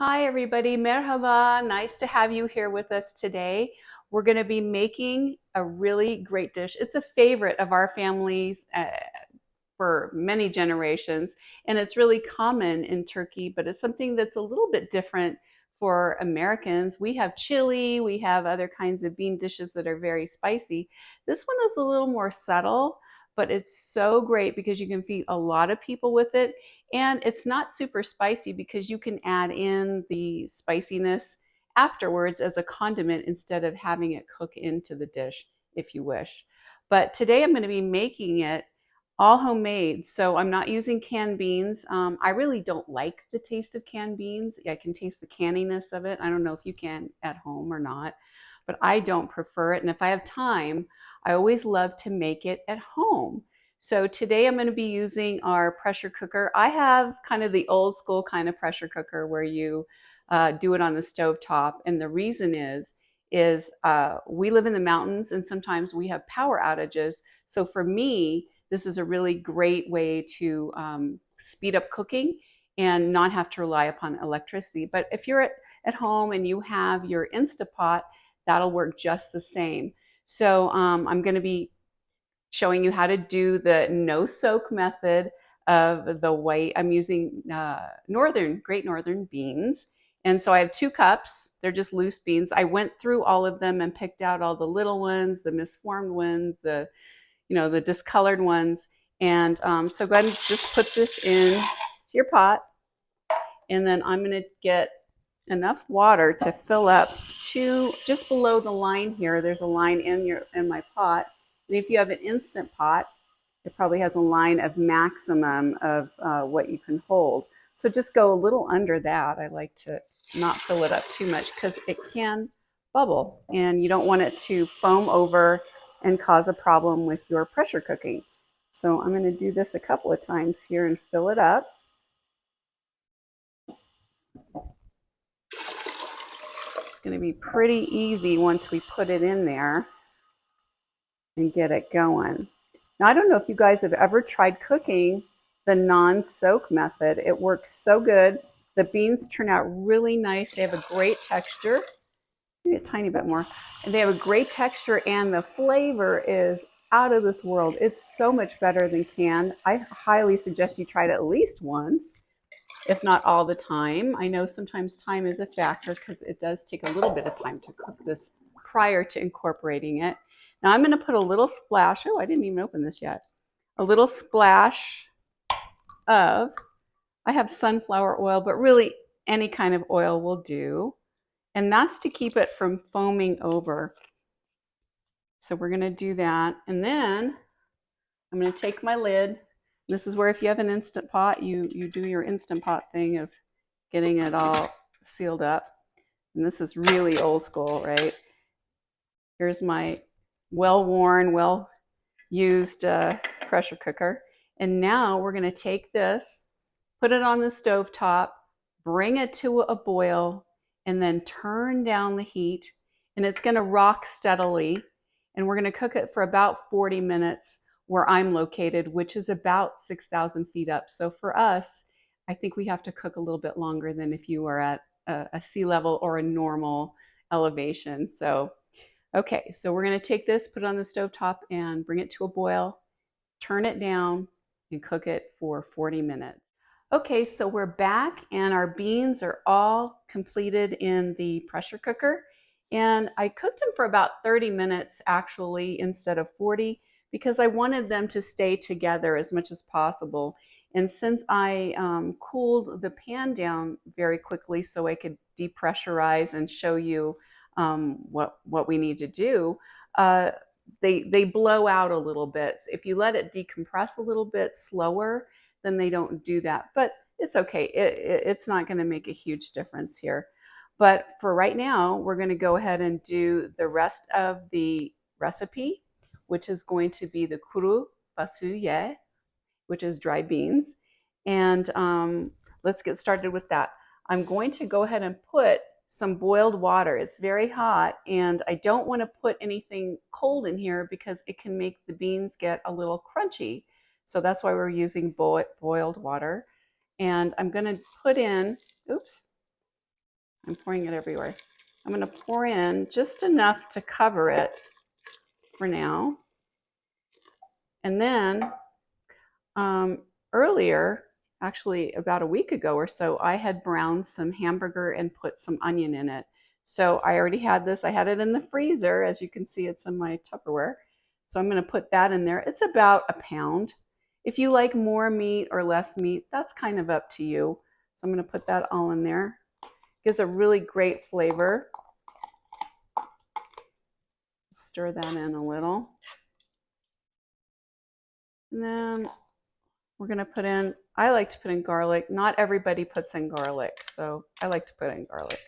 Hi everybody, Merhaba. Nice to have you here with us today. We're going to be making a really great dish. It's a favorite of our families for many generations, and it's really common in Turkey, but it's something that's a little bit different for Americans. We have chili, we have other kinds of bean dishes that are very spicy. This one is a little more subtle, but it's so great because you can feed a lot of people with it. And it's not super spicy because you can add in the spiciness afterwards as a condiment instead of having it cook into the dish if you wish. But today I'm going to be making it all homemade. So I'm not using canned beans. I really don't like the taste of canned beans. I can taste the canniness of it. I don't know if you can at home or not, but I don't prefer it. And if I have time, I always love to make it at home. So today I'm going to be using our pressure cooker. I have kind of the old school kind of pressure cooker where you do it on the stove top. And the reason is we live in the mountains and sometimes we have power outages. So for me, this is a really great way to speed up cooking and not have to rely upon electricity. But if you're at home and you have your Instapot, that'll work just the same. So I'm going to be showing you how to do the no soak method of the white. I'm using Great Northern beans. And so I have 2 cups. They're just loose beans. I went through all of them and picked out all the little ones, the misformed ones, the discolored ones. And so go ahead and just put this in to your pot. And then I'm going to get enough water to fill up to just below the line here. There's a line in my pot. And if you have an instant pot, it probably has a line of maximum of what you can hold. So just go a little under that. I like to not fill it up too much because it can bubble and you don't want it to foam over and cause a problem with your pressure cooking. So I'm going to do this a couple of times here and fill it up. It's going to be pretty easy once we put it in there and get it going. Now, I don't know if you guys have ever tried cooking the non-soak method. It works so good. The beans turn out really nice. They have a great texture. Maybe a tiny bit more. And they have a great texture and the flavor is out of this world. It's so much better than canned. I highly suggest you try it at least once, if not all the time. I know sometimes time is a factor because it does take a little bit of time to cook this prior to incorporating it. Now I'm going to put a little splash. Oh, I didn't even open this yet. A little splash of, I have sunflower oil, but really any kind of oil will do. And that's to keep it from foaming over. So we're going to do that. And then I'm going to take my lid. This is where if you have an Instant Pot, you do your Instant Pot thing of getting it all sealed up. And this is really old school, right? Here's my well-worn, well-used pressure cooker. And now we're going to take this, put it on the stove top, bring it to a boil, and then turn down the heat. And it's going to rock steadily. And we're going to cook it for about 40 minutes where I'm located, which is about 6,000 feet up. So for us, I think we have to cook a little bit longer than if you were at a sea level or a normal elevation. So, okay, so we're going to take this, put it on the stove top, and bring it to a boil, turn it down, and cook it for 40 minutes. Okay, so we're back and our beans are all completed in the pressure cooker. And I cooked them for about 30 minutes actually instead of 40 because I wanted them to stay together as much as possible. And since I cooled the pan down very quickly so I could depressurize and show you what we need to do, they blow out a little bit. If you let it decompress a little bit slower, then they don't do that. But it's okay. It's not going to make a huge difference here. But for right now, we're going to go ahead and do the rest of the recipe, which is going to be the kuru fasulye, which is dry beans. And let's get started with that. I'm going to go ahead and put some boiled water. It's very hot, and I don't want to put anything cold in here because it can make the beans get a little crunchy. So that's why we're using boiled water. And I'm going to put in, oops, I'm pouring it everywhere. I'm going to pour in just enough to cover it for now. And then earlier, actually about a week ago or so, I had browned some hamburger and put some onion in it. So I already had this. I had it in the freezer. As you can see, it's in my Tupperware. So I'm going to put that in there. It's about a pound. If you like more meat or less meat, that's kind of up to you. So I'm going to put that all in there. Gives a really great flavor. Stir that in a little. And then we're going to put in, I like to put in garlic. Not everybody puts in garlic, so I like to put in garlic.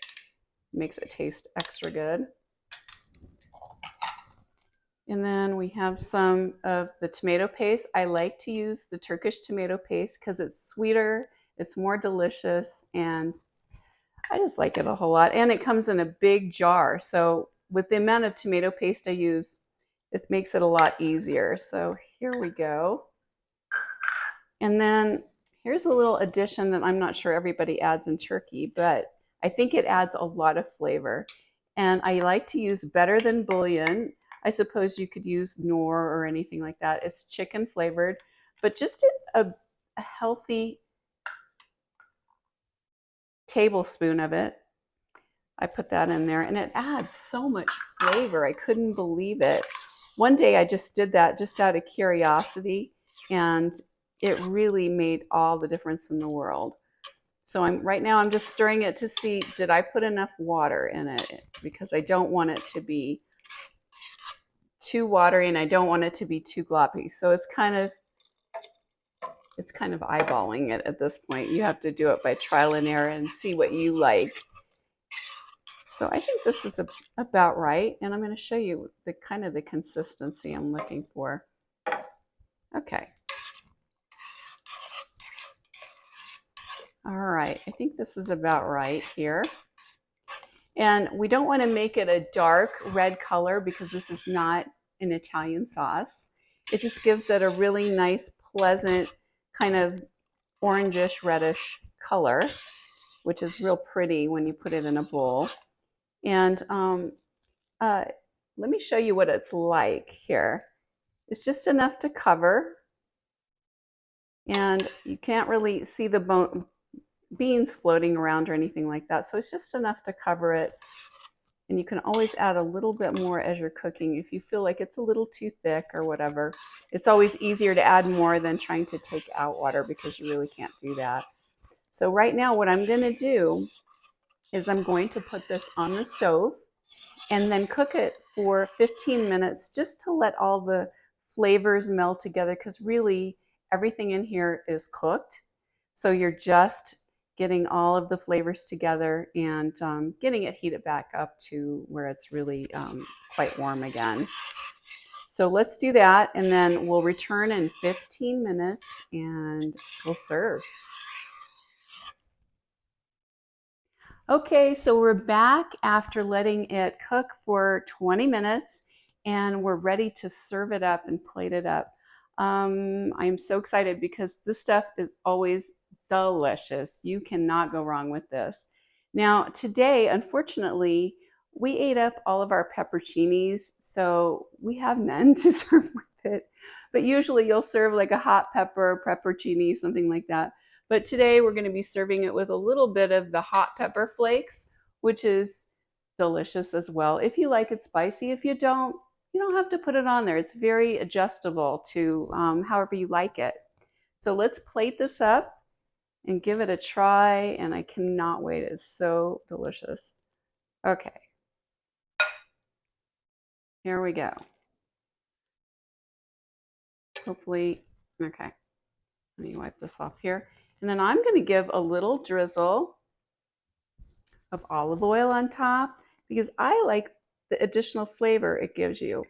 It makes it taste extra good. And then we have some of the tomato paste. I like to use the Turkish tomato paste because it's sweeter, it's more delicious, and I just like it a whole lot. And it comes in a big jar, so with the amount of tomato paste I use, it makes it a lot easier. So here we go. And then here's a little addition that I'm not sure everybody adds in turkey, but I think it adds a lot of flavor. And I like to use better than bouillon. I suppose you could use Knorr or anything like that. It's chicken flavored, but just a healthy tablespoon of it. I put that in there and it adds so much flavor. I couldn't believe it. One day I just did that just out of curiosity, and it really made all the difference in the world. So right now I'm just stirring it to see, did I put enough water in it? Because I don't want it to be too watery and I don't want it to be too gloppy. So it's kind of eyeballing it at this point. You have to do it by trial and error and see what you like. So I think this is about right. And I'm going to show you the kind of the consistency I'm looking for. Okay. All right, I think this is about right here. And we don't want to make it a dark red color because this is not an Italian sauce. It just gives it a really nice, pleasant, kind of orangish, reddish color, which is real pretty when you put it in a bowl. And let me show you what it's like here. It's just enough to cover. And you can't really see the beans floating around or anything like that. So it's just enough to cover it. And you can always add a little bit more as you're cooking if you feel like it's a little too thick or whatever. It's always easier to add more than trying to take out water because you really can't do that. So right now what I'm going to do is I'm going to put this on the stove and then cook it for 15 minutes just to let all the flavors meld together, because really everything in here is cooked. So you're just getting all of the flavors together and getting it heated back up to where it's really quite warm again. So let's do that, and then we'll return in 15 minutes and we'll serve. Okay, so we're back after letting it cook for 20 minutes and we're ready to serve it up and plate it up. I'm so excited because this stuff is always delicious. You cannot go wrong with this. Now, today, unfortunately, we ate up all of our pepperoncinis, so we have none to serve with it. But usually you'll serve like a hot pepperoni, something like that. But today we're going to be serving it with a little bit of the hot pepper flakes, which is delicious as well. If you like it spicy, if you don't have to put it on there. It's very adjustable to however you like it. So let's plate this up and give it a try, and I cannot wait. It's so delicious. Okay. Here we go. Hopefully, okay. Let me wipe this off here. And then I'm going to give a little drizzle of olive oil on top because I like the additional flavor it gives you.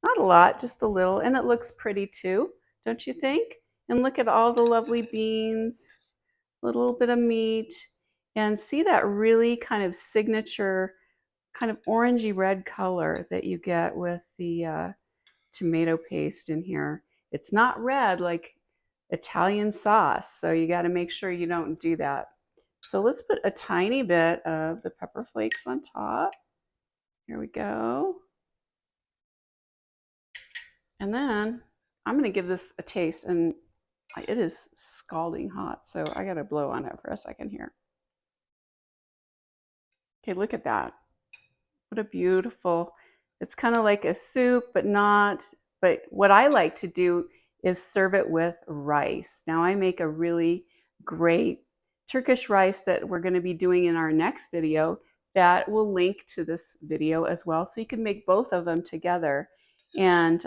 Not a lot, just a little, and it looks pretty too, don't you think? And look at all the lovely beans, a little bit of meat, and see that really kind of signature, kind of orangey red color that you get with the tomato paste in here. It's not red like Italian sauce, so you got to make sure you don't do that. So let's put a tiny bit of the pepper flakes on top. Here we go. And then I'm going to give this a taste, and it is scalding hot, so I got to blow on it for a second here. Okay, look at that. What a beautiful, it's kind of like a soup, but not, but what I like to do is serve it with rice. Now I make a really great Turkish rice that we're going to be doing in our next video that will link to this video as well. So you can make both of them together. And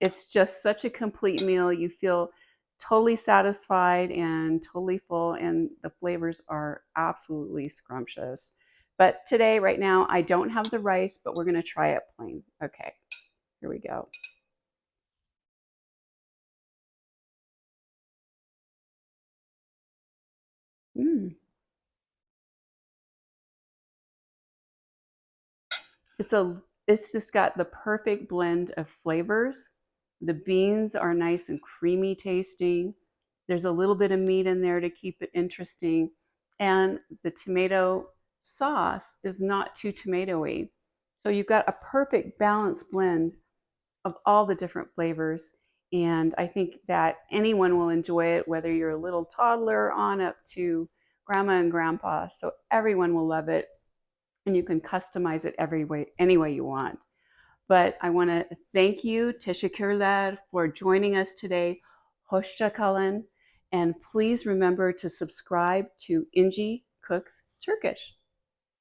it's just such a complete meal. You feel totally satisfied and totally full, and the flavors are absolutely scrumptious. But today, right now, I don't have the rice, but we're going to try it plain. Okay, here we go. Mm. It's just got the perfect blend of flavors. The beans are nice and creamy tasting. There's a little bit of meat in there to keep it interesting. And the tomato sauce is not too tomatoey. So you've got a perfect balanced blend of all the different flavors. And I think that anyone will enjoy it, whether you're a little toddler on up to grandma and grandpa. So everyone will love it. And you can customize it every way, any way you want. But I want to thank you, Teşekkürler, for joining us today. Hoşça kalın. And please remember to subscribe to Inci Cooks Turkish.